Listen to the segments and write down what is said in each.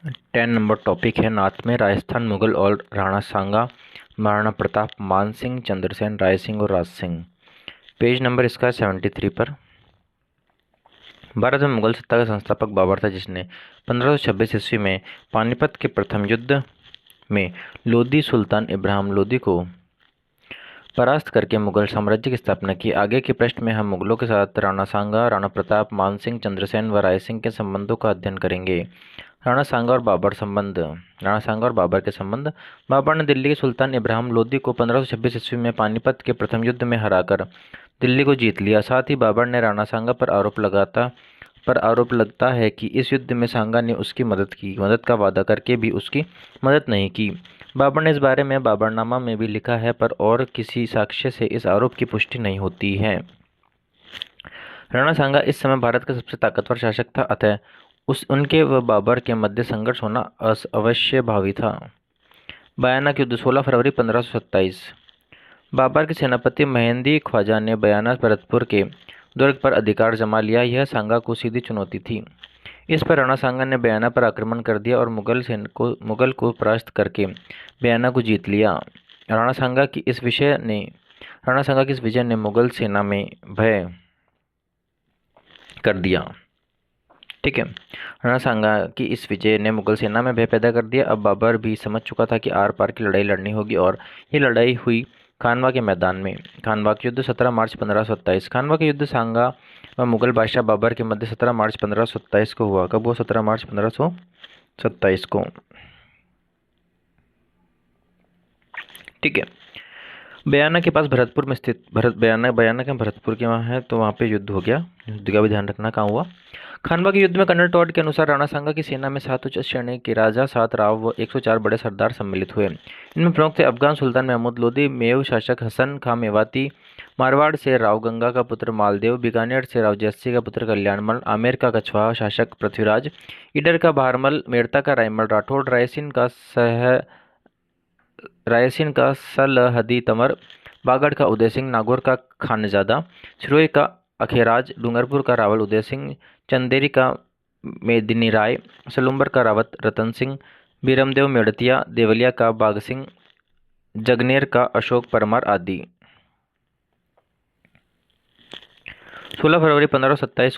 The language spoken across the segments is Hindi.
10 नंबर टॉपिक है नाथ में राजस्थान मुगल और राणा सांगा, महाराणा प्रताप, मान सिंह, चंद्रसेन, राय सिंह और राज सिंह। पेज नंबर इसका 73 पर। भारत में मुगल सत्ता का संस्थापक बाबर था, जिसने 1526 ईस्वी में पानीपत के प्रथम युद्ध में लोदी सुल्तान इब्राहिम लोदी को परास्त करके मुगल साम्राज्य की स्थापना की। आगे के पृष्ठ में हम मुगलों के साथ राणा सांगा, राणा प्रताप, मान सिंह, चंद्रसेन व राय सिंह के संबंधों का अध्ययन करेंगे। राणा सांगा और बाबर संबंध। राणा सांगा और बाबर के संबंध। बाबर ने दिल्ली के सुल्तान इब्राहिम लोदी को 1526 ईस्वी में पानीपत के प्रथम युद्ध में हराकर दिल्ली को जीत लिया। साथ ही बाबर ने राणा सांगा पर आरोप लगता है कि इस युद्ध में सांगा ने उसकी मदद का वादा करके भी उसकी मदद नहीं की। बाबर ने इस बारे में बाबरनामा में भी लिखा है, पर और किसी साक्ष्य से इस आरोप की पुष्टि नहीं होती है। राणा सांगा इस समय भारत का सबसे ताकतवर शासक था, अतः उनके व बाबर के मध्य संघर्ष होना अवश्यभावी था। बयाना के युद्ध 16 फरवरी 1527। बाबर के सेनापति मेहंदी ख्वाजा ने बयाना भरतपुर के दुर्ग पर अधिकार जमा लिया। यह सांगा को सीधी चुनौती थी। इस पर राणा सांगा ने बयाना पर आक्रमण कर दिया और मुगल को परास्त करके बयाना को जीत लिया। राणा सांगा की इस विजय ने मुगल सेना में भय कर दिया। ठीक है, राणा सांगा की इस विजय ने मुगल सेना में भय पैदा कर दिया। अब बाबर भी समझ चुका था कि आर पार की लड़ाई लड़नी होगी, और ये लड़ाई हुई खानवा के मैदान में। खानवा के युद्ध 17 मार्च 1527। खानवा के युद्ध सांगा व मुगल बादशाह बाबर के मध्य 17 मार्च 1527 को हुआ। कब हुआ? 17 मार्च 1527 को। ठीक है, बयाना के पास भरतपुर में स्थित बयाना के भरतपुर के वहाँ है, तो वहाँ पे युद्ध हो गया। युद्ध का भी ध्यान रखना कहाँ हुआ। खानवा के युद्ध में कर्नल टॉड के अनुसार राणा सांगा की सेना में 7 उच्च श्रेणी के राजा, 7 राव व 104 बड़े सरदार सम्मिलित हुए। इनमें प्रमुख थे अफगान सुल्तान महमूद लोदी, मेव शासक हसन खां मेवाती, मारवाड़ से राव गंगा का पुत्र मालदेव, बीकानेर से राव जयसी का पुत्र कल्याणमल, आमेर का कछवाहा शासक पृथ्वीराज, ईडर का बहारमल, मेड़ता का रायमल राठौड़, रायसीन का सलहदी तमर, बागड़ का उदय सिंह, नागौर का खानजादा, सिरोही का अखेराज, डूंगरपुर का रावल उदय सिंह, चंदेरी का मेदिनी राय, सलुम्बर का रावत रतन सिंह, बीरमदेव मेड़तिया, देवलिया का बाग सिंह, जगनेर का अशोक परमार आदि। 16 फरवरी 1527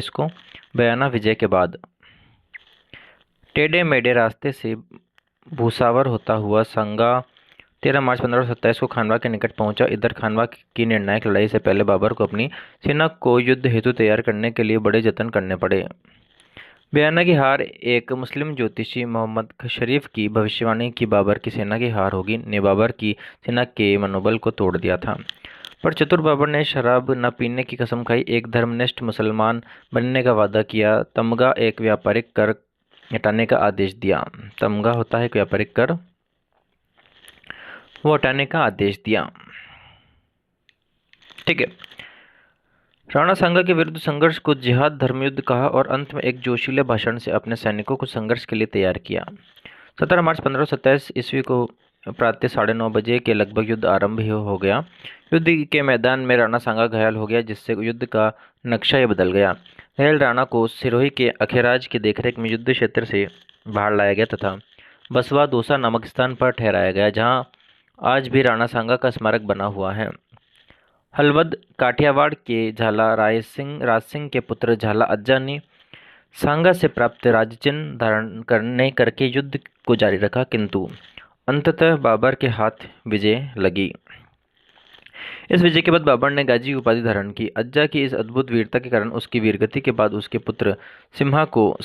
को बयाना विजय के बाद टेढ़े मेढ़े रास्ते से भूसावर होता हुआ सांगा 13 मार्च 1527 को खानवा के निकट पहुंचा। इधर खानवा की निर्णायक लड़ाई से पहले बाबर को अपनी सेना को युद्ध हेतु तैयार करने के लिए बड़े जतन करने पड़े। बयाना की हार एक मुस्लिम ज्योतिषी मोहम्मद शरीफ की भविष्यवाणी की बाबर की सेना की हार होगी ने बाबर की सेना के मनोबल को तोड़ दिया था। पर चतुर बाबर ने शराब न पीने की कसम खाई, एक धर्मनिष्ठ मुसलमान बनने का वादा किया, तमगा एक व्यापारिक कर हटाने का आदेश दिया। तमगा होता है एक व्यापारिक कर, वो हटाने का आदेश दिया। ठीक है, राणा सांगा के विरुद्ध संघर्ष को जिहाद धर्मयुद्ध कहा और अंत में एक जोशीले भाषण से अपने सैनिकों को संघर्ष के लिए तैयार किया। 17 मार्च 1527 ईस्वी को प्रातः 9:30 बजे के लगभग युद्ध आरंभ हो गया। युद्ध के मैदान में राणा सांगा घायल हो गया, जिससे युद्ध का नक्शा ही बदल गया। घायल राणा को सिरोही के अखेराज की देखरेख में युद्ध क्षेत्र से बाहर लाया गया तथा बसवा दोसा नामक स्थान पर ठहराया गया, जहां आज भी राणा सांगा का स्मारक बना हुआ है। हलवद काठियावाड़ के राज सिंह के पुत्र झाला अज्जा ने सांगा से प्राप्त राजचिन्ह धारण करके युद्ध को जारी रखा, किंतु अंततः बाबर के हाथ विजय लगी। इस विजय के बाद बाबर ने गाजी की उपाधि धारण की। अज्जा की इस अद्भुत वीरता के कारण उसकी वीरगति के बाद उसके पुत्र सिम्हा को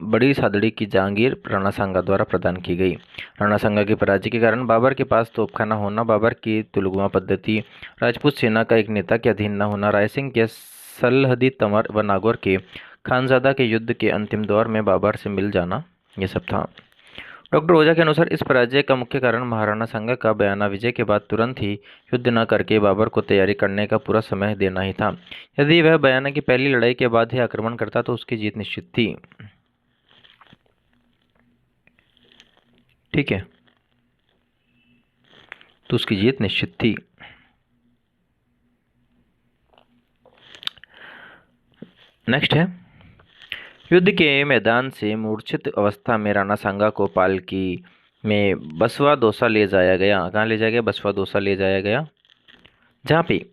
बड़ी सादड़ी की जहांगीर राणा सांगा द्वारा प्रदान की गई। राणा सांगा की पराजय के कारण बाबर के पास तोपखाना होना, बाबर की तुलगुमा पद्धति, राजपूत सेना का एक नेता के अधीन न होना, रायसिंह के सलहदी तमर व नागौर के खानजादा के युद्ध के अंतिम दौर में बाबर से मिल जाना, ये सब था। डॉक्टर ओझा के अनुसार इस पराजय का मुख्य कारण महाराणा सांगा का बयाना विजय के बाद तुरंत ही युद्ध न करके बाबर को तैयारी करने का पूरा समय देना ही था। यदि वह बयाना की पहली लड़ाई के बाद ही आक्रमण करता तो उसकी जीत निश्चित थी। ठीक है, तो उसकी जीत निश्चित थी। नेक्स्ट है, युद्ध के मैदान से मूर्छित अवस्था में राणा सांगा को पालकी में बसवा दौसा ले जाया गया। कहाँ ले जाया गया? बसवा दौसा ले जाया गया, जहाँ पे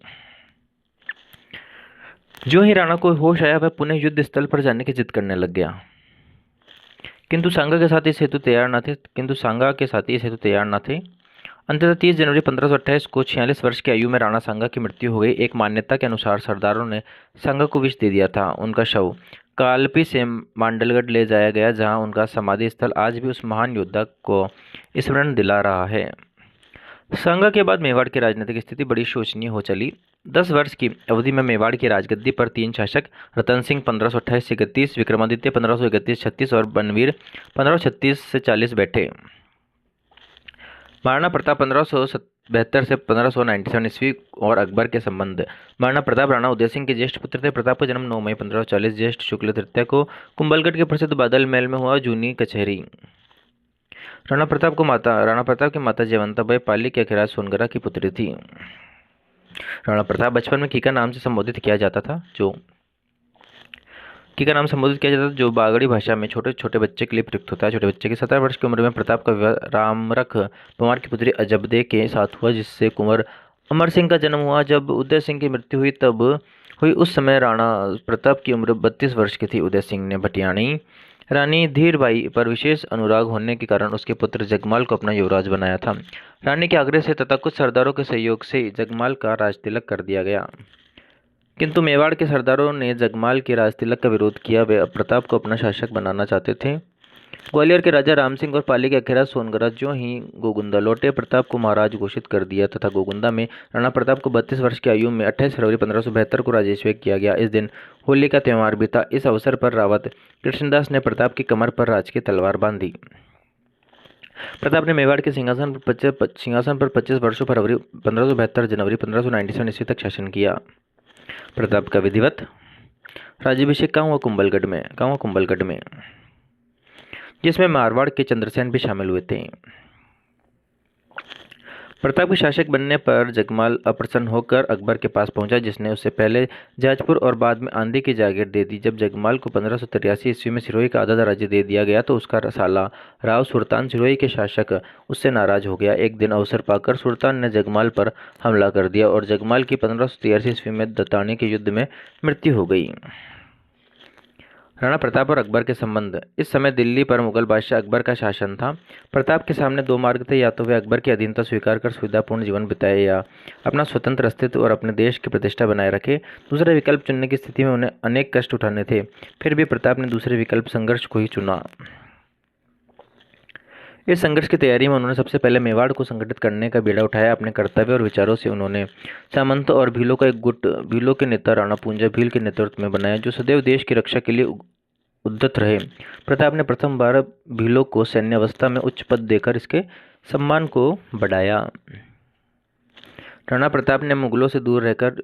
जो ही राणा को होश आया वह पुनः युद्ध स्थल पर जाने की जिद करने लग गया, किंतु सांगा के साथी इस हेतु तैयार न थे। अंततः 30 जनवरी 1528 को 46 वर्ष की आयु में राणा सांगा की मृत्यु हो गई। एक मान्यता के अनुसार सरदारों ने सांगा को विष दे दिया था। उनका शव कालपी से मांडलगढ़ ले जाया गया, जहां उनका समाधि स्थल आज भी उस महान योद्धा को स्मरण दिला रहा है। सांगा के बाद मेवाड़ की राजनीतिक स्थिति बड़ी शोचनीय हो चली। 10 वर्ष की अवधि में मेवाड़ की राजगद्दी पर 3 शासक, रतन सिंह 1528 से 31, विक्रमादित्य 1531-36 और बनवीर 1536 से 40 बैठे। महाराणा प्रताप 1572 से 1597 ईस्वी और अकबर के संबंध। महाराणा प्रताप राणा उदय सिंह के ज्येष्ठ पुत्र थे। प्रताप का जन्म 9 मई 1540 ज्येष्ठ शुक्ल तृतीया को कुंभलगढ़ के प्रसिद्ध बादल महल में हुआ। जूनी कचहरी। राणा प्रताप की माता जयवंताबाई पाली के अखिराज सोनगरा की पुत्री थी। राणा प्रताप बचपन में कीका नाम से संबोधित किया जाता था, जो बागड़ी भाषा में छोटे छोटे बच्चे के लिए प्रयुक्त होता है। छोटे बच्चे की 17 वर्ष की उम्र में प्रताप का विवाह रामरख पंवार की पुत्री अजबदे के साथ हुआ, जिससे कुंवर अमर सिंह का जन्म हुआ। जब उदय सिंह की मृत्यु हुई उस समय राणा प्रताप की उम्र 32 वर्ष की थी। उदय सिंह ने भटियाणी रानी धीरबाई पर विशेष अनुराग होने के कारण उसके पुत्र जगमाल को अपना युवराज बनाया था। रानी के आग्रह से तथा कुछ सरदारों के सहयोग से जगमाल का राजतिलक कर दिया गया, किंतु मेवाड़ के सरदारों ने जगमाल के राजतिलक का विरोध किया। वे अब प्रताप को अपना शासक बनाना चाहते थे। ग्वालियर के राजा राम सिंह और पाली के अखिराज सोनगरा ज्यों ही गोगुंदा लौटे, प्रताप को महाराज घोषित कर दिया तथा गोगुंदा में राणा प्रताप को 32 वर्ष की आयु में 28 फरवरी 1572 को राज्याभिषेक किया गया। इस दिन होली का त्यौहार भी था। इस अवसर पर रावत कृष्णदास ने प्रताप की कमर पर राज की तलवार बांधी। प्रताप ने मेवाड़ के सिंहासन पर 25 वर्षों फरवरी 1572 जनवरी 1597 ईस्वी तक शासन किया। प्रताप का विधिवत राज्याभिषेक कहाँ हुआ? कुंभलगढ़ में, जिसमें मारवाड़ के चंद्रसेन भी शामिल हुए थे। प्रताप के शासक बनने पर जगमाल अप्रसन्न होकर अकबर के पास पहुंचा, जिसने उससे पहले जाजपुर और बाद में आंधी की जागीर दे दी। जब जगमाल को 1583 ईस्वी में सिरोही का आधा राज्य दे दिया गया तो उसका साला राव सुल्तान सिरोही के शासक उससे नाराज हो गया। एक दिन अवसर पाकर सुल्तान ने जगमाल पर हमला कर दिया और जगमाल की 1583 ईस्वी में दतानी के युद्ध में मृत्यु हो गई। राणा प्रताप और अकबर के संबंध। इस समय दिल्ली पर मुगल बादशाह अकबर का शासन था। प्रताप के सामने 2 मार्ग थे, या तो वे अकबर की अधीनता स्वीकार कर सुविधापूर्ण जीवन बिताए या अपना स्वतंत्र अस्तित्व और अपने देश की प्रतिष्ठा बनाए रखे। दूसरे विकल्प चुनने की स्थिति में उन्हें अनेक कष्ट उठाने थे। फिर भी प्रताप ने दूसरे विकल्प संघर्ष को ही चुना। इस संघर्ष की तैयारी में उन्होंने सबसे पहले मेवाड़ को संगठित करने का बीड़ा उठाया। अपने कर्तव्य और विचारों से उन्होंने सामंतों और भीलों का एक गुट भीलों के नेता राणा पूंजा भील के नेतृत्व में बनाया, जो सदैव देश की रक्षा के लिए उद्यत रहे। प्रताप ने प्रथम बार भीलों को सैन्य अवस्था में उच्च पद देकर इसके सम्मान को बढ़ाया। राणा प्रताप ने मुगलों से दूर रहकर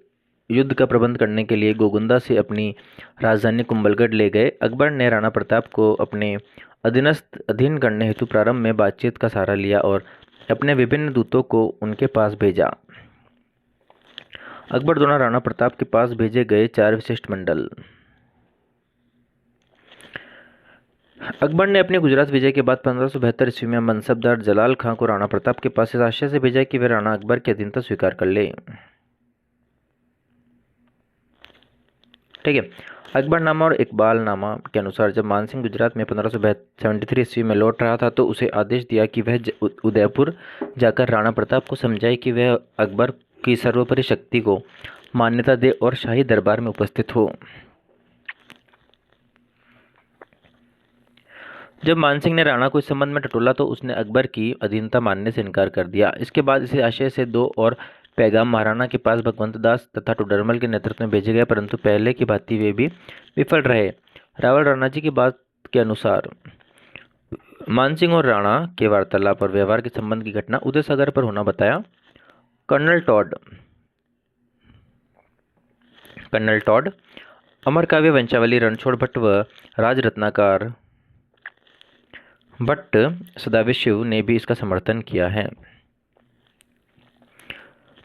युद्ध का प्रबंध करने के लिए गोगुंदा से अपनी राजधानी कुंभलगढ़ ले गए। अकबर ने राणा प्रताप को अपने अधीन करने हेतु प्रारंभ में बातचीत का सहारा लिया और अपने विभिन्न दूतों को उनके पास भेजा। अकबर द्वारा राणा प्रताप के पास भेजे गए 4 विशिष्ट मंडल। अकबर ने अपने गुजरात विजय के बाद 1572 ईस्वी में मनसबदार जलाल खां को राणा प्रताप के पास इस आशय से भेजा कि वे राणा अकबर की अधीनता स्वीकार कर ले। ठीक है। अकबरनामा और इकबालनामा के अनुसार जब मानसिंह गुजरात में 1573 ईस्वी में लौट रहा था तो उसे आदेश दिया कि वह उदयपुर जाकर राणा प्रताप को समझाए कि वह अकबर की सर्वोपरि शक्ति को मान्यता दे और शाही दरबार में उपस्थित हो। जब मानसिंह ने राणा को इस संबंध में टटोला तो उसने अकबर की अधीनता मानने से इनकार कर दिया। इसके बाद इसी आशय से 2 और पैगाम महाराणा के पास भगवंत दास तथा टोडरमल के नेतृत्व में भेजे गए, परंतु पहले की भांति वे भी विफल रहे। रावल राणा जी की बात के अनुसार मानसिंह और राणा के वार्तालाप और व्यवहार के संबंध की घटना उदय सागर पर होना बताया। कर्नल टॉड अमर काव्य वंशावली रणछोड़ भट्ट व राजरत्नाकार भट्ट सदाशिव ने भी इसका समर्थन किया है।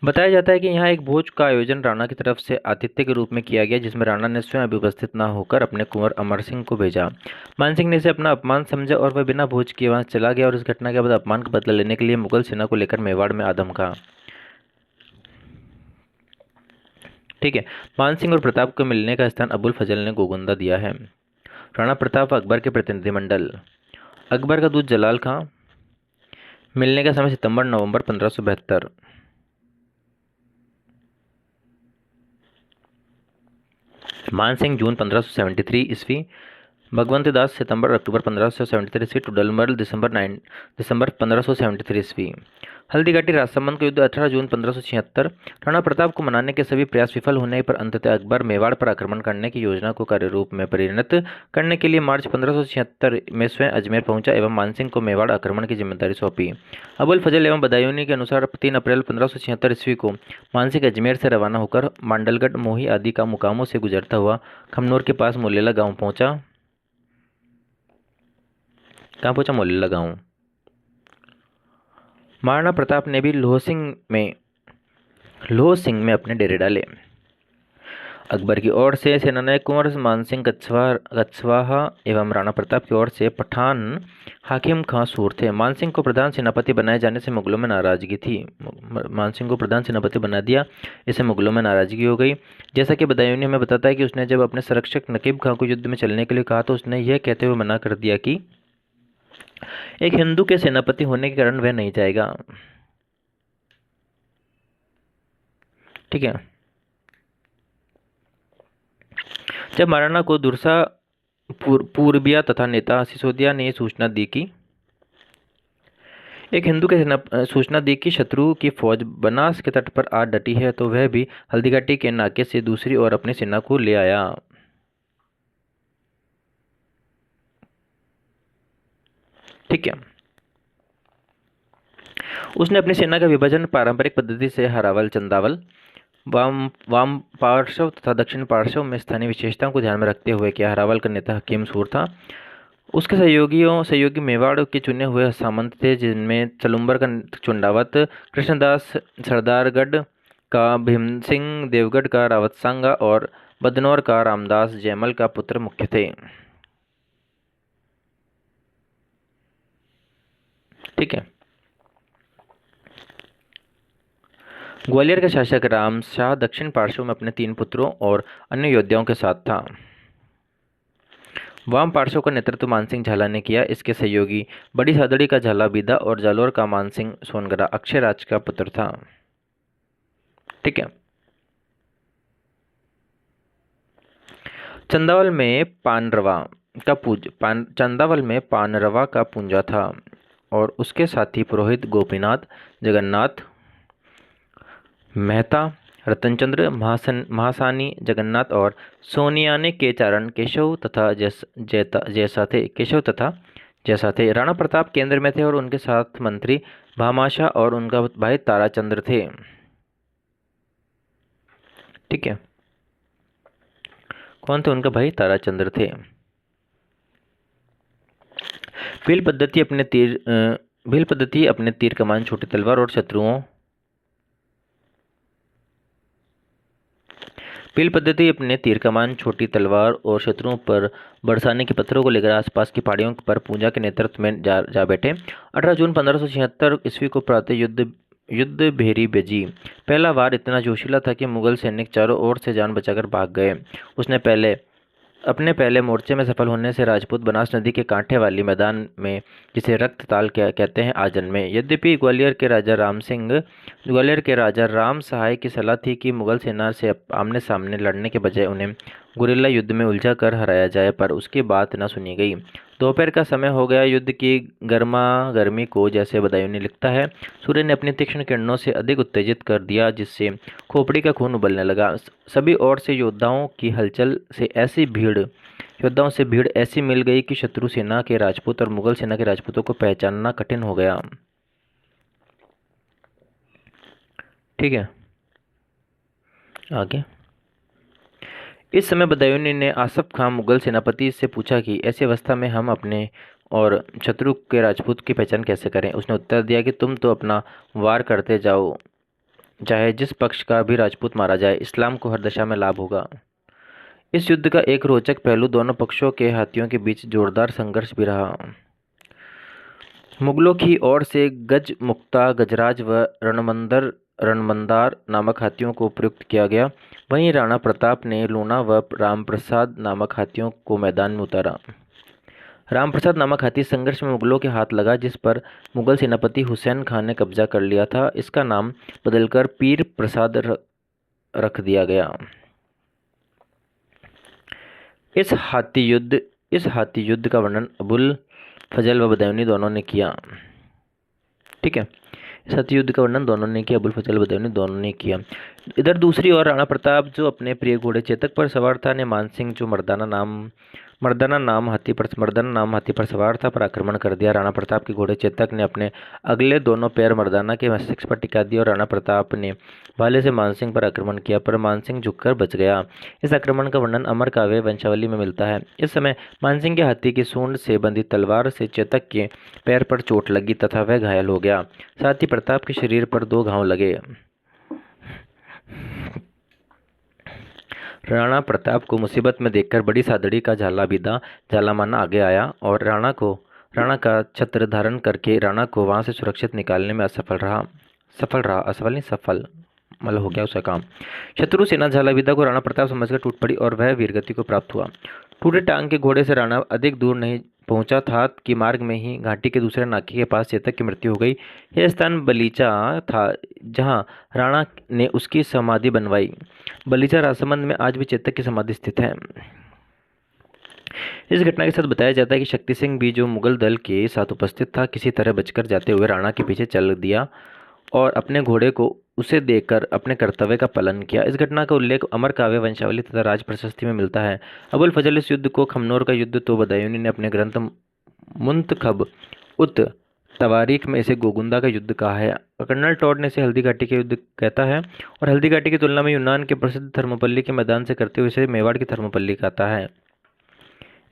बताया जाता है कि यहाँ एक भोज का आयोजन राणा की तरफ से आतिथ्य के रूप में किया गया, जिसमें राणा ने स्वयं अभी उपस्थित न होकर अपने कुंवर अमर सिंह को भेजा। मान सिंह ने इसे अपना अपमान समझा और वह बिना भोज किए वहां चला गया और इस घटना के बाद अपमान का बदला लेने के लिए मुगल सेना को लेकर मेवाड़ में आदम का। ठीक है। मान सिंह और प्रताप को मिलने का स्थान अबुल फजल ने गोगुंदा दिया है। राणा प्रताप अकबर के प्रतिनिधिमंडल। अकबर का दूत जलाल खां। मिलने का समय सितंबर नवंबर 1572। मान सिंह जून 1573 ईस्वी। भगवंत दास सितंबर अक्टूबर 1573 ईस्वी। टुडलमल दिसंबर 1573 ईस्वी। हल्दीघाटी राजसमंद का युद्ध 18 जून 1576। राणा प्रताप को मनाने के सभी प्रयास विफल होने पर अंततः अकबर मेवाड़ पर आक्रमण करने की योजना को कार्यरूप में परिणत करने के लिए मार्च 1576 में स्वयं अजमेर पहुंचा एवं मानसिंह को मेवाड़ आक्रमण की जिम्मेदारी सौंपी। अबुल फजल एवं बदायूनी के अनुसार 3 अप्रैल 1576 ईस्वी को मानसिंह अजमेर से रवाना होकर मांडलगढ़, मोही आदि का मुकामों से गुजरता हुआ खमनोर के पास मोलेला गांव पहुंचा। कहाँ पहुंचा? मोलेला गांव। महाराणा प्रताप ने भी लोह सिंह में अपने डेरे डाले। अकबर की ओर से सेनानायक कुंवर मानसिंह कछवाहा एवं राणा प्रताप की ओर से पठान हाकिम खां सूर थे। मानसिंह को प्रधान सेनापति बनाए जाने से मुगलों में नाराजगी थी। मानसिंह को प्रधान सेनापति बना दिया, इससे मुगलों में नाराजगी हो गई। जैसा कि बदायूनी हमें बताता है कि उसने जब अपने संरक्षक नकीब खां को युद्ध में चलने के लिए कहा तो उसने यह कहते हुए मना कर दिया कि एक हिंदू के सेनापति होने के कारण वह नहीं जाएगा। ठीक है। जब महाराणा को दुरसा पूर्बिया तथा नेता सिसोदिया ने सूचना दी कि शत्रु की फौज बनास के तट पर आ डटी है, तो वह भी हल्दीघाटी के नाके से दूसरी ओर अपनी सेना को ले आया। ठीक है। उसने अपनी सेना का विभाजन पारंपरिक पद्धति से हरावल, चंदावल, वाम पार्श्व तथा दक्षिण पार्श्व में स्थानीय विशेषताओं को ध्यान में रखते हुए किया। हरावल का नेता हकीम सूर था। उसके सहयोगी मेवाड़ के चुने हुए सामंत थे, जिनमें चलुम्बर का चुंडावत, कृष्णदास सरदारगढ़ का भीम सिंह, देवगढ़ का रावतसांगा और बदनौर का रामदास जयमल का पुत्र मुख्य थे। ठीक है। ग्वालियर का शासक राम शाह दक्षिण पार्श्व में अपने 3 पुत्रों और अन्य योद्धाओं के साथ था। वाम पार्श्व का नेतृत्व मानसिंह झाला ने किया। इसके सहयोगी बड़ी सादड़ी का झाला बीदा और जालोर का मानसिंह सोनगरा अक्षय राज का पुत्र था। ठीक है। चंदावल में पानरवा का पूंजा था और उसके साथी पुरोहित गोपीनाथ, जगन्नाथ मेहता, रतनचंद्र महासानी, जगन्नाथ और सोनियाने के चारण केशव तथा जैसा थे। राणा प्रताप केंद्र में थे और उनके साथ मंत्री भामाशाह और उनका भाई ताराचंद्र थे। ठीक है। कौन थे? उनका भाई ताराचंद्र थे। भील पद्धति अपने तीर कमान, छोटी तलवार और शत्रुओं भील पद्धति अपने तीर कमान, छोटी तलवार और शत्रुओं पर बरसाने के पत्थरों को लेकर आसपास की पहाड़ियों पर पूंजा के नेतृत्व में जा बैठे। 18 जून 1576 ईस्वी को प्रातः युद्ध भेरी बजी। पहला वार इतना जोशीला था कि मुगल सैनिक चारों ओर से जान बचाकर भाग गए। उसने अपने पहले मोर्चे में सफल होने से राजपूत बनास नदी के कांठे वाली मैदान में, जिसे रक्त ताल कहते हैं, आ जन्मे। यद्यपि ग्वालियर के राजा राम सहाय की सलाह थी कि मुगल सेना से आमने सामने लड़ने के बजाय उन्हें गुरिल्ला युद्ध में उलझा कर हराया जाए, पर उसकी बात न सुनी गई। दोपहर का समय हो गया। युद्ध की गर्मा गर्मी को, जैसे बदायूनी लिखता है, सूर्य ने अपनी तीक्ष्ण किरणों से अधिक उत्तेजित कर दिया, जिससे खोपड़ी का खून उबलने लगा। सभी ओर से योद्धाओं से भीड़ ऐसी मिल गई कि शत्रु सेना के राजपूत और मुगल सेना के राजपूतों को पहचानना कठिन हो गया। ठीक है। आगे इस समय बदायूनी ने आसफ खां मुगल सेनापति से पूछा कि ऐसी अवस्था में हम अपने और शत्रु के राजपूत की पहचान कैसे करें। उसने उत्तर दिया कि तुम तो अपना वार करते जाओ, चाहे जिस पक्ष का भी राजपूत मारा जाए, इस्लाम को हर दशा में लाभ होगा। इस युद्ध का एक रोचक पहलू दोनों पक्षों के हाथियों के बीच जोरदार संघर्ष भी रहा। मुगलों की ओर से गजमुक्ता, गजराज व रणमंदार नामक हाथियों को प्रयुक्त किया गया। वहीं राणा प्रताप ने लूणा व रामप्रसाद नामक हाथियों को मैदान में उतारा। रामप्रसाद नामक हाथी संघर्ष में मुगलों के हाथ लगा, जिस पर मुगल सेनापति हुसैन खान ने कब्जा कर लिया था। इसका नाम बदलकर पीर प्रसाद रख दिया गया। इस हाथी युद्ध का वर्णन अबुल फजल व बदायूनी दोनों ने किया। ठीक है, इस हाथी युद्ध का वर्णन दोनों ने किया, अबुल फजल बदायूनी दोनों ने किया। इधर दूसरी ओर राणा प्रताप जो अपने प्रिय घोड़े चेतक पर सवार था ने मानसिंह जो मर्दाना नाम हाथी पर सवार था पर आक्रमण कर दिया। राणा प्रताप के घोड़े चेतक ने अपने अगले दोनों पैर मर्दाना के मस्तिष्क पर टिका दिए और राणा प्रताप ने भाले से मानसिंह पर आक्रमण किया, पर मानसिंह झुककर बच गया। इस आक्रमण का वर्णन अमर काव्य वंशावली में मिलता है। इस समय मानसिंह के हाथी की सूंड से बंधी तलवार से चेतक के पैर पर चोट लगी तथा वह घायल हो गया। साथ ही प्रताप के शरीर पर 2 घाव लगे। राणा प्रताप को मुसीबत में देखकर बड़ी सादड़ी का झालामाना आगे आया और राणा का छत्र धारण करके राणा को वहां से सुरक्षित निकालने में सफल मतलब हो गया उसका काम। शत्रु सेना झालाविदा को राणा प्रताप समझकर टूट पड़ी और वह वीरगति को प्राप्त हुआ। टूटे टांग के घोड़े से राणा अधिक दूर नहीं पहुंचा था कि मार्ग में ही घाटी के दूसरे नाके के पास चेतक की मृत्यु हो गई। यह स्थान बलीचा था जहां राणा ने उसकी समाधि बनवाई। बलीचा राजसमंद में आज भी चेतक की समाधि स्थित है। इस घटना के साथ बताया जाता है कि शक्ति सिंह भी जो मुगल दल के साथ उपस्थित था, किसी तरह बचकर जाते हुए राणा के पीछे चल दिया और अपने घोड़े को उसे देकर अपने कर्तव्य का पालन किया। इस घटना का उल्लेख अमर काव्य वंशावली तथा राज प्रशस्ति में मिलता है। अबुल फजल इस युद्ध को खमनोर का युद्ध तो बदायूनी ने अपने ग्रंथ मुंतखब उत तवारीख में इसे गोगुंदा का युद्ध कहा है। कर्नल टॉड ने इसे हल्दी घाटी का युद्ध कहता है और हल्दी घाटी की तुलना में यूनान के प्रसिद्ध थर्मोपल्ली के मैदान से करते हुए इसे मेवाड़ की थर्मोपल्ली कहता है।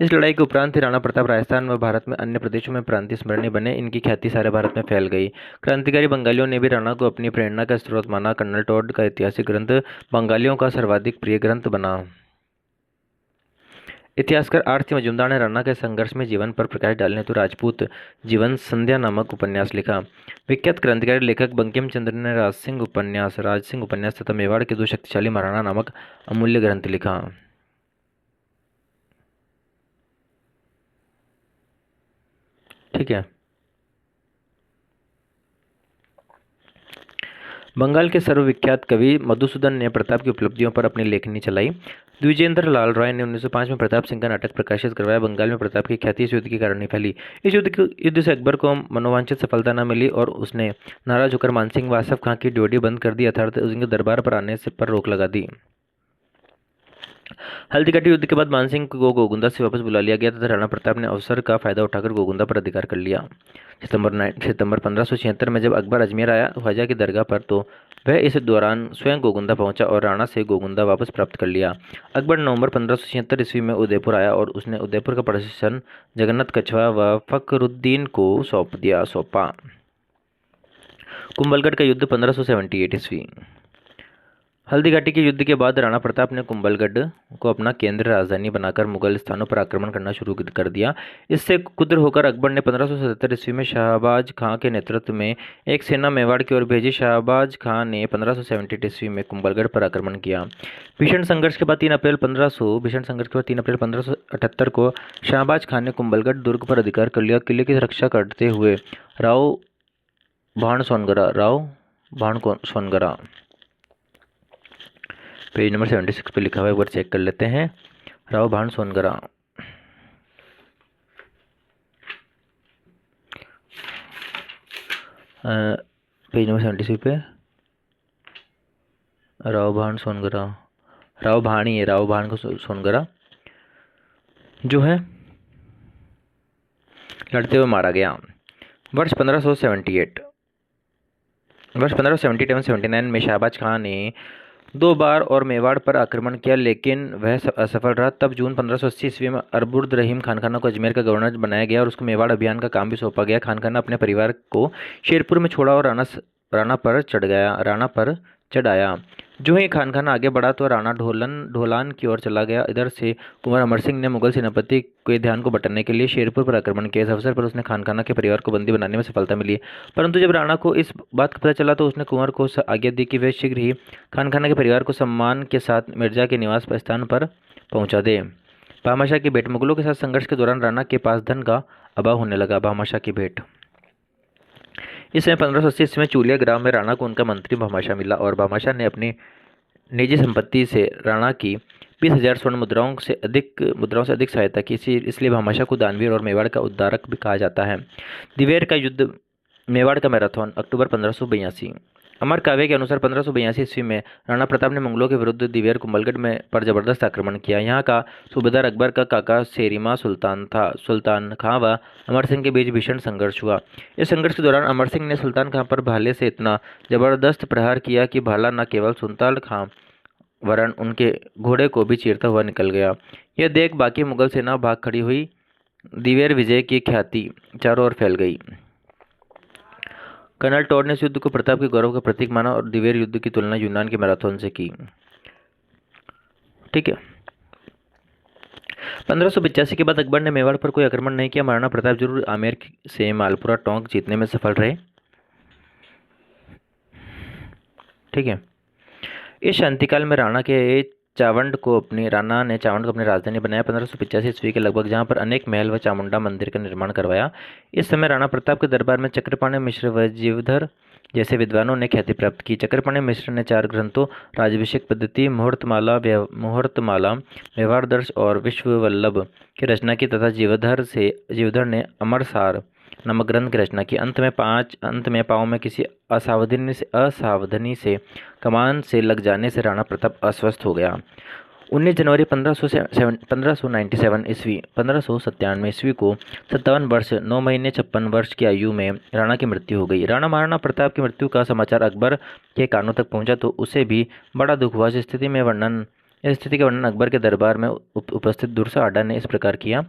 इस लड़ाई के उपरांत ही राणा प्रताप राजस्थान व भारत में अन्य प्रदेशों में प्रांतीय स्मरणीय बने। इनकी ख्याति सारे भारत में फैल गई। क्रांतिकारी बंगालियों ने भी राणा को अपनी प्रेरणा का स्रोत माना। कर्नल टॉड का ऐतिहासिक ग्रंथ बंगालियों का सर्वाधिक प्रिय ग्रंथ बना। इतिहासकार आर.सी. मजूमदार ने राणा के संघर्ष में जीवन पर प्रकाश डालने हेतु राजपूत जीवन संध्या नामक उपन्यास लिखा। विख्यात क्रांतिकारी लेखक बंकिम चंद्र ने राजसिंह उपन्यास तथा मेवाड़ के 2 शक्तिशाली महाराणा नामक अमूल्य ग्रंथ लिखा। ठीक है, बंगाल के सर्वविख्यात कवि मधुसूदन ने प्रताप की उपलब्धियों पर अपनी लेखनी चलाई। द्विजेंद्र लाल रॉय ने 1905 में प्रताप सिंह का नाटक प्रकाशित करवाया। बंगाल में प्रताप की ख्याति इस युद्ध के कारण ही फैली। इस युद्ध से अकबर को मनोवांछित सफलता न मिली और उसने नाराज होकर मानसिंह व आसफ खां की ड्योढ़ी बंद कर दी, अर्थात उनके दरबार पर आने से पर रोक लगा दी। हल्दीघाटी युद्ध के बाद मानसिंह को गोगुंदा से वापस बुला लिया गया तथा राणा प्रताप ने अवसर का फायदा उठाकर गोगुंदा पर अधिकार कर लिया। सितंबर 1576 में जब अकबर अजमेर आया ख्वाजा की दरगाह पर, तो वह इस दौरान स्वयं गोगुंदा पहुंचा और राणा से गोगुंदा वापस प्राप्त कर लिया। अकबर नवंबर 1576 ईस्वी में उदयपुर आया और उसने उदयपुर का प्रशासन जगन्नाथ कछवा व फखरुद्दीन को सौंपा। कुंभलगढ़ का युद्ध 1578 ईस्वी। हल्दीघाटी के युद्ध के बाद राणा प्रताप ने कुंभलगढ़ को अपना केंद्र राजधानी बनाकर मुगल स्थानों पर आक्रमण करना शुरू कर दिया। इससे कुद्र होकर अकबर ने 1577 ईस्वी में शाहबाज खां के नेतृत्व में एक सेना मेवाड़ की ओर भेजी। शाहबाज खां ने 1578 ईस्वी में कुंभलगढ़ पर आक्रमण किया। भीषण संघर्ष के बाद 3 अप्रैल 1578 को शाहबाज खां ने कुंभलगढ़ दुर्ग पर अधिकार कर लिया। किले की रक्षा करते हुए राव भाण सोनगरा पेज नंबर 76 पे लिखा हुआ है, एक बार चेक कर लेते हैं। राव भाण सोनगरा पेज नंबर 76 पे राव भाण सोनगरा जो है लड़ते हुए मारा गया। वर्ष 1577-79 में शाहबाज खां ने 2 बार और मेवाड़ पर आक्रमण किया, लेकिन वह असफल रहा। तब जून 1580 ईस्वी में अरबुर्द रहीम खानखाना को अजमेर का गवर्नर बनाया गया और उसको मेवाड़ अभियान का काम भी सौंपा गया। खानखाना अपने परिवार को शेरपुर में छोड़ा और राणा पर चढ़ाया। जो ही खानखाना आगे बढ़ा तो राणा ढोलान की ओर चला गया। इधर से कुंवर अमर सिंह ने मुगल सेनापति के ध्यान को बटरने के लिए शेरपुर पर आक्रमण किया। इस अवसर पर उसने खानखाना के परिवार को बंदी बनाने में सफलता मिली, परंतु जब राणा को इस बात का पता चला तो उसने कुंवर को आज्ञा दी कि वे शीघ्र ही खानखाना के परिवार को सम्मान के साथ मिर्जा के निवास स्थान पर पहुंचा दे। भामाशाह की भेंट। मुगलों के साथ संघर्ष के दौरान राणा के पास धन का अभाव होने लगा। भामाशाह की भेंट। इस समय 1580 ईस्वी में चूलिया ग्राम में राणा को उनका मंत्री भामाशाह मिला और भामाशाह ने अपनी निजी संपत्ति से राणा की 20,000 स्वर्ण मुद्राओं से अधिक सहायता की। इसलिए भामाशाह को दानवीर और मेवाड़ का उद्धारक भी कहा जाता है। दिवेर का युद्ध, मेवाड़ का मैराथन, अक्टूबर 1582। अमर काव्य के अनुसार 1582 ईस्वी में राणा प्रताप ने मुगलों के विरुद्ध दिवेर कुंभलगढ़ में पर जबरदस्त आक्रमण किया। यहाँ का सूबेदार अकबर का काका सेरिमा सुल्तान था। सुल्तान खां व अमर सिंह के बीच भीषण संघर्ष हुआ। इस संघर्ष के दौरान अमर सिंह ने सुल्तान खां पर भाले से इतना जबरदस्त प्रहार किया कि भाला न केवल सुल्तान खां वरन उनके घोड़े को भी चीरता हुआ निकल गया। यह देख बाकी मुगल सेना भाग खड़ी हुई। दिवेर विजय की ख्याति चारों ओर फैल गई। कर्नल टॉड ने इस युद्ध को प्रताप के गौरव का प्रतीक माना और दिवेर युद्ध की तुलना यूनान के मैराथन से की। ठीक है। 1585 के बाद अकबर ने मेवाड़ पर कोई आक्रमण नहीं किया। महाराणा प्रताप जरूर आमेर से मालपुरा टोंक जीतने में सफल रहे। ठीक है। इस शांतिकाल में राणा ने चावंड को अपनी राजधानी बनाया। 1585 ईस्वी के लगभग, जहां पर अनेक महल व चामुंडा मंदिर का निर्माण करवाया। इस समय राणा प्रताप के दरबार में चक्रपाणि मिश्र व जीवधर जैसे विद्वानों ने ख्याति प्राप्त की। चक्रपाणि मिश्र ने 4 ग्रंथों राजाभिषेक पद्धति, मुहूर्तमाला, व्यवहारदर्श और विश्ववल्लभ की रचना की तथा जीवधर ने अमरसार नामक ग्रंथ की रचना की। अंत में पाँव में किसी असावधानी से कमान से लग जाने से राणा प्रताप अस्वस्थ हो गया। 19 जनवरी 1597 ईस्वी को 57 वर्ष 9 महीने 56 वर्ष की आयु में राणा की मृत्यु हो गई। राणा महाराणा प्रताप की मृत्यु का समाचार अकबर के कानों तक पहुंचा तो उसे भी बड़ा दुख हुआ। इस स्थिति का वर्णन अकबर के दरबार में उपस्थित दुर्सा आडा ने इस प्रकार किया।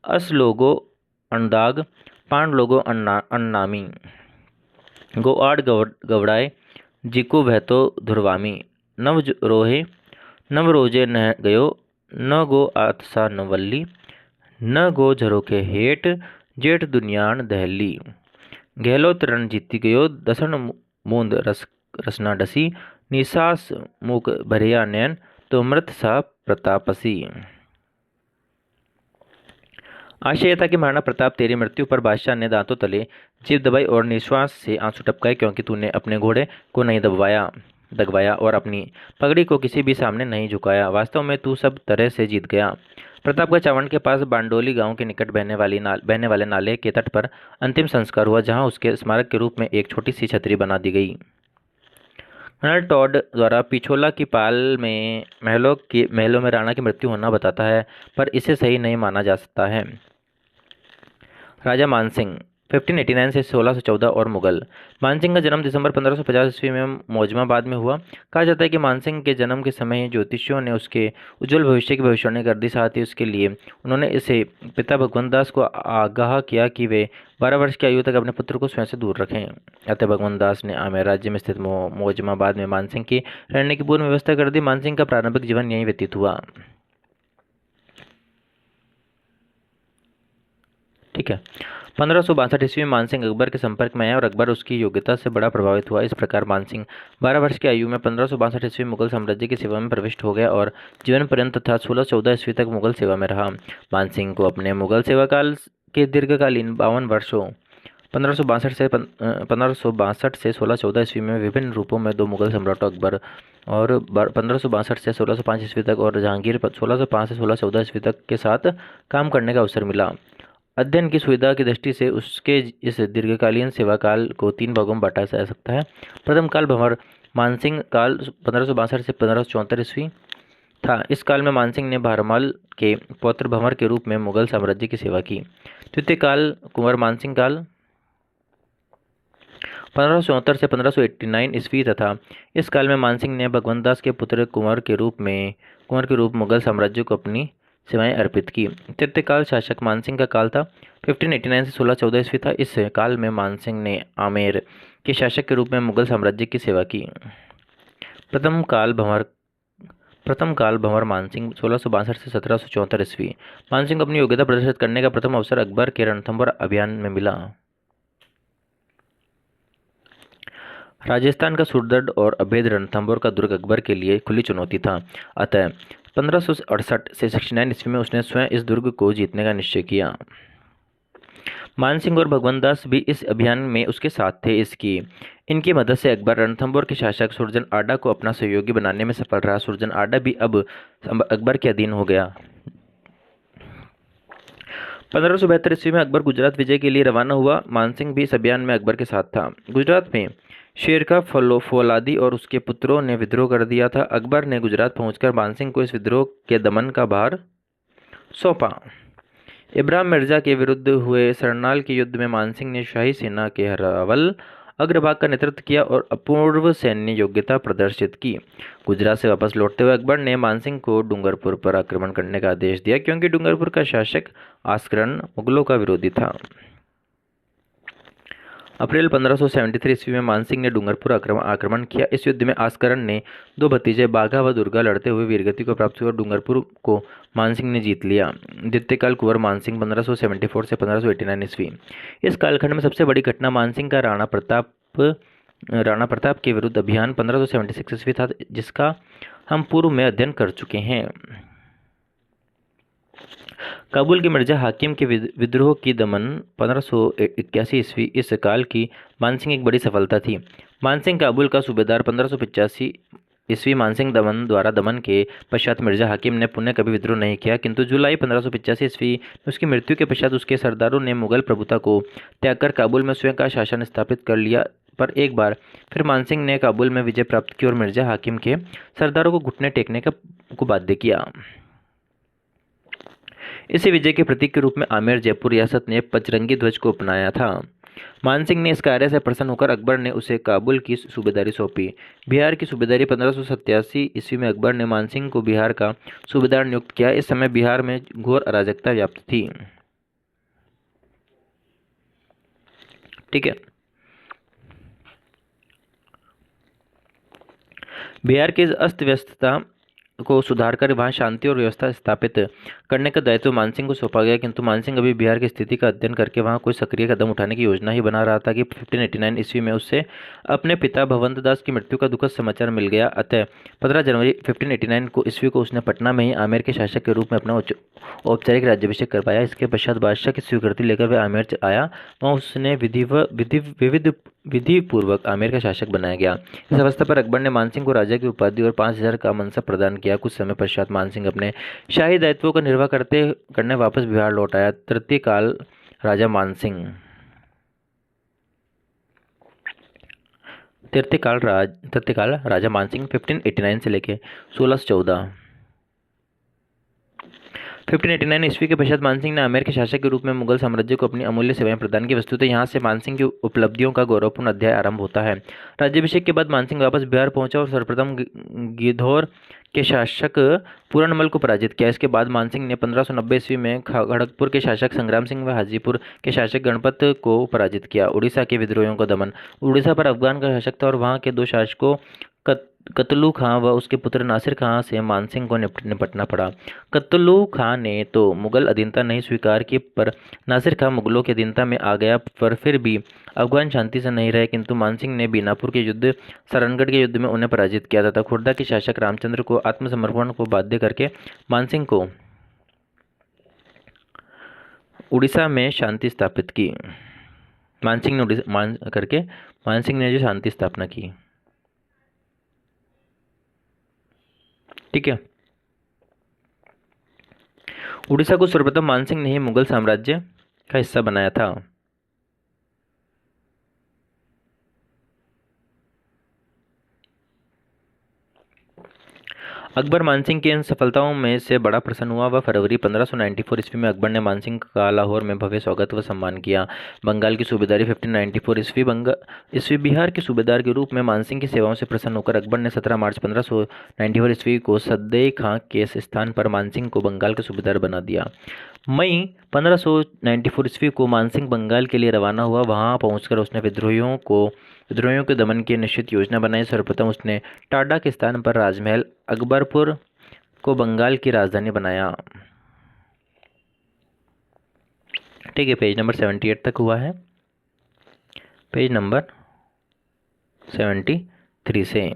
अस लोगो अनदाग, पांड लोगो अन्नामी, गो आड़ गवड़ाए, जिको भैतो धुरवामी, नव रोजे न गयो, न गो आतसा नवल्ली, न गो झरोके हेठ, जेठ दुनियान दहली, गहलोत रण जीती गयो, दसन मूंद रसना डसी, निसास मूक भरिया नैन, तो मृत सा प्रतापसी। आशय यह था कि महाराणा प्रताप, तेरी मृत्यु पर बादशाह ने दांतों तले जीभ दबाई और निश्वास से आंसू टपकाए, क्योंकि तूने अपने घोड़े को नहीं दगवाया और अपनी पगड़ी को किसी भी सामने नहीं झुकाया। वास्तव में तू सब तरह से जीत गया। प्रताप का चावंड के पास बांडोली गांव के निकट बहने वाले नाले के तट पर अंतिम संस्कार हुआ, जहां उसके स्मारक के रूप में एक छोटी सी छतरी बना दी गई। कर्नल टॉड द्वारा पिछोला की पाल में महलों में राणा की मृत्यु होना बताता है, पर इसे सही नहीं माना जा सकता है। राजा मानसिंह 1589 से 1614 और मुगल। मानसिंह का जन्म दिसंबर 1550 ईस्वी में मौजमाबाद में हुआ। कहा जाता है कि मानसिंह के जन्म के समय ही ज्योतिषियों ने उसके उज्जवल भविष्य की भविष्यवाणी कर दी। साथ ही उसके लिए उन्होंने इसे पिता भगवंत दास को आगाह किया कि वे 12 वर्ष की आयु तक अपने पुत्र को स्वयं से दूर रखें। अतः भगवंत दास ने आमेर राज्य में स्थित मौजमाबाद में मानसिंह की रहने की पूर्ण व्यवस्था कर दी। मानसिंह का प्रारंभिक जीवन यहीं व्यतीत हुआ। ठीक है। 1562 ईस्वी में मानसिंह अकबर के संपर्क में आया और अकबर उसकी योग्यता से बड़ा प्रभावित हुआ। इस प्रकार मानसिंह 12 वर्ष की आयु में 1562 ईस्वी मुगल साम्राज्य की सेवा में प्रविष्ट हो गया और जीवन पर्यंत तथा 1614 ईस्वी तक मुगल सेवा में रहा। मानसिंह को अपने मुगल सेवा काल के दीर्घकालीन 52 वर्षों 1562 से 1614 ईस्वी में विभिन्न रूपों में 2 मुगल सम्राटों अकबर और 1562 से 1605 ईस्वी तक और जहांगीर 1605 से 1614 ईस्वी तक के साथ काम करने का अवसर मिला। अध्ययन की सुविधा की दृष्टि से उसके इस दीर्घकालीन सेवा काल को 3 भागों में बांटा जा सकता है। प्रथम काल भंवर मानसिंह काल 1562 से 1574 ईस्वी था। इस काल में मानसिंह ने भारमल के पौत्र भंवर के रूप में मुगल साम्राज्य की सेवा की। द्वितीय काल कुंवर मानसिंह काल 1574 से 1589 ईस्वी तथा इस काल में मानसिंह ने भगवंत दास के पुत्र कुंवर के रूप मुगल साम्राज्य को अपनी सेवाएं अर्पित की। तृतीय काल शासक मानसिंह का काल था। 1589 से 1614 ईस्वी था। इस काल में मानसिंह ने आमेर के शासक के रूप में मुगल साम्राज्य की सेवा की। प्रथम काल भंवर मानसिंह 1662 से 1774 ईस्वी। मानसिंह को अपनी योग्यता प्रदर्शित करने का प्रथम अवसर अकबर के रणथंभौर अभियान में मिला। राजस्थान का सुदृढ़ और अभेद रणथंभौर का दुर्ग अकबर के लिए खुली चुनौती था। अतः 1568 से 69 ईस्वी में उसने स्वयं इस दुर्ग को जीतने का निश्चय किया। मानसिंह और भगवंत दास भी इस अभियान में उसके साथ थे। इनकी मदद से अकबर रणथंभौर के शासक सुरजन आडा को अपना सहयोगी बनाने में सफल रहा। सुरजन आडा भी अब अकबर के अधीन हो गया। 1572 ईस्वी में अकबर गुजरात विजय के लिए रवाना हुआ। मानसिंह भी इस अभियान में अकबर के साथ था। गुजरात में शेरशाह फौलादी और उसके पुत्रों ने विद्रोह कर दिया था। अकबर ने गुजरात पहुंचकर मानसिंह को इस विद्रोह के दमन का भार सौंपा। इब्राहिम मिर्जा के विरुद्ध हुए सरनाल के युद्ध में मानसिंह ने शाही सेना के हरावल अग्रभाग का नेतृत्व किया और अपूर्व सैन्य योग्यता प्रदर्शित की। गुजरात से वापस लौटते हुए अकबर ने मानसिंह को डूंगरपुर पर आक्रमण करने का आदेश दिया, क्योंकि डूंगरपुर का शासक आस्करण मुगलों का विरोधी था। अप्रैल 1573 ईस्वी में मानसिंह ने डूंगरपुर आक्रमण किया। इस युद्ध में आस्करण ने दो भतीजे बाघा व दुर्गा लड़ते हुए वीरगति को प्राप्त हुई और डूंगरपुर को मानसिंह ने जीत लिया। द्वितीयकाल कुंवर मानसिंह 1574 से 1589 ईस्वी। इस कालखंड में सबसे बड़ी घटना मानसिंह का राणा प्रताप के विरुद्ध अभियान 1576 ईस्वी था, जिसका हम पूर्व में अध्ययन कर चुके हैं। काबुल के मिर्जा हाकिम के विद्रोह की दमन 1581 ईस्वी। इस काल की मानसिंह एक बड़ी सफलता थी। मानसिंह काबुल का सूबेदार 1585 ईस्वी। मानसिंह द्वारा दमन के पश्चात मिर्जा हाकिम ने पुनः कभी विद्रोह नहीं किया, किंतु जुलाई 1585 ईस्वी में उसकी मृत्यु के पश्चात उसके सरदारों ने मुगल प्रभुता को त्याग कर काबुल में स्वयं का शासन स्थापित कर लिया। पर एक बार फिर मानसिंह ने काबुल में विजय प्राप्त की और मिर्जा हाकिम के सरदारों को घुटने टेकने को बाध्य किया। इसी विजय के प्रतीक के रूप में आमेर जयपुर रियासत ने पचरंगी ध्वज को अपनाया था। मानसिंह ने इस कार्य से प्रसन्न होकर अकबर ने उसे काबुल की सूबेदारी सौंपी। बिहार की सूबेदारी 1587 ईस्वी में अकबर ने मानसिंह को बिहार का सूबेदार नियुक्त किया। इस समय बिहार में घोर अराजकता व्याप्त थी। ठीक है। बिहार की अस्त व्यस्तता को सुधार कर वहाँ शांति और व्यवस्था स्थापित करने का दायित्व मानसिंह को सौंपा गया, किंतु मानसिंह अभी बिहार की स्थिति का अध्ययन करके वहाँ कोई सक्रिय कदम उठाने की योजना ही बना रहा था कि 1589 ईस्वी में उससे अपने पिता भगवंत दास की मृत्यु का दुखद समाचार मिल गया। अतः 15 जनवरी 1589 को ईस्वी को उसने पटना में ही आमेर के शासक के रूप में अपना औपचारिक राज्याभिषेक करवाया। इसके पश्चात बादशाह की स्वीकृति लेकर वह आमेर आया। वहाँ उसने विधि पूर्वक आमेर का शासक बनाया गया। इस अवस्था पर अकबर ने मानसिंह को राजा की उपाधि और 5000 का मनसब प्रदान किया। कुछ समय पश्चात मानसिंह अपने शाही दायित्वों का निर्वाह करने वापस बिहार लौट आया। तृतीय काल राजा मानसिंह 1589 से लेकर 1614। 1589 ईस्वी के पश्चात मानसिंह ने आमेर के शासक के रूप में मुगल साम्राज्य को अपनी अमूल्य सेवाएं प्रदान की। वस्तुतः यहाँ से मानसिंह की उपलब्धियों का गौरवपूर्ण अध्याय आरंभ होता है। राज्याभिषेक के बाद मानसिंह वापस बिहार पहुंचा और सर्वप्रथम गिद्धौर के शासक पूरनमल को पराजित किया। इसके बाद मानसिंह ने 1590 ईस्वी में खड़गपुर के शासक संग्राम सिंह व हाजीपुर के शासक गणपत को पराजित किया। उड़ीसा के विद्रोहियों का दमन। उड़ीसा पर अफगान का शासक था और वहाँ के दो शासकों कतलू खां व उसके पुत्र नासिर खां से मानसिंह को निपटना पड़ा। कतलू खां ने तो मुगल अधीनता नहीं स्वीकार की, पर नासिर खां मुगलों की अधीनता में आ गया। पर फिर भी अफगान शांति से नहीं रहे, किंतु मानसिंह ने बीनापुर के युद्ध, सरनगढ़ के युद्ध में उन्हें पराजित किया तथा खुर्दा के शासक रामचंद्र को आत्मसमर्पण को बाध्य करके मानसिंह को उड़ीसा में शांति स्थापित की। मानसिंह ने जो शांति स्थापना की। ठीक है। उड़ीसा को सर्वप्रथम मानसिंह ने ही मुगल साम्राज्य का हिस्सा बनाया था। अकबर मानसिंह की इन सफलताओं में से बड़ा प्रसन्न हुआ। वह फरवरी 1594 ईस्वी में अकबर ने मानसिंह का लाहौर में भव्य स्वागत व सम्मान किया। बंगाल की सूबेदारी 1594 ईस्वी। बिहार के सूबेदार के रूप में मानसिंह की सेवाओं से प्रसन्न होकर अकबर ने 17 मार्च 1594 ईस्वी को सद्दे खां के स्थान पर मानसिंह को बंगाल का सूबेदार बना दिया। मई 1594 ईस्वी को मानसिंह बंगाल के लिए रवाना हुआ। वहां पहुंचकर उसने विद्रोहियों के दमन की निश्चित योजना बनाई। सर्वप्रथम उसने टाडा के स्थान पर राजमहल अकबरपुर को बंगाल की राजधानी बनाया। ठीक है, पेज नंबर 78 तक हुआ है। पेज नंबर 73 से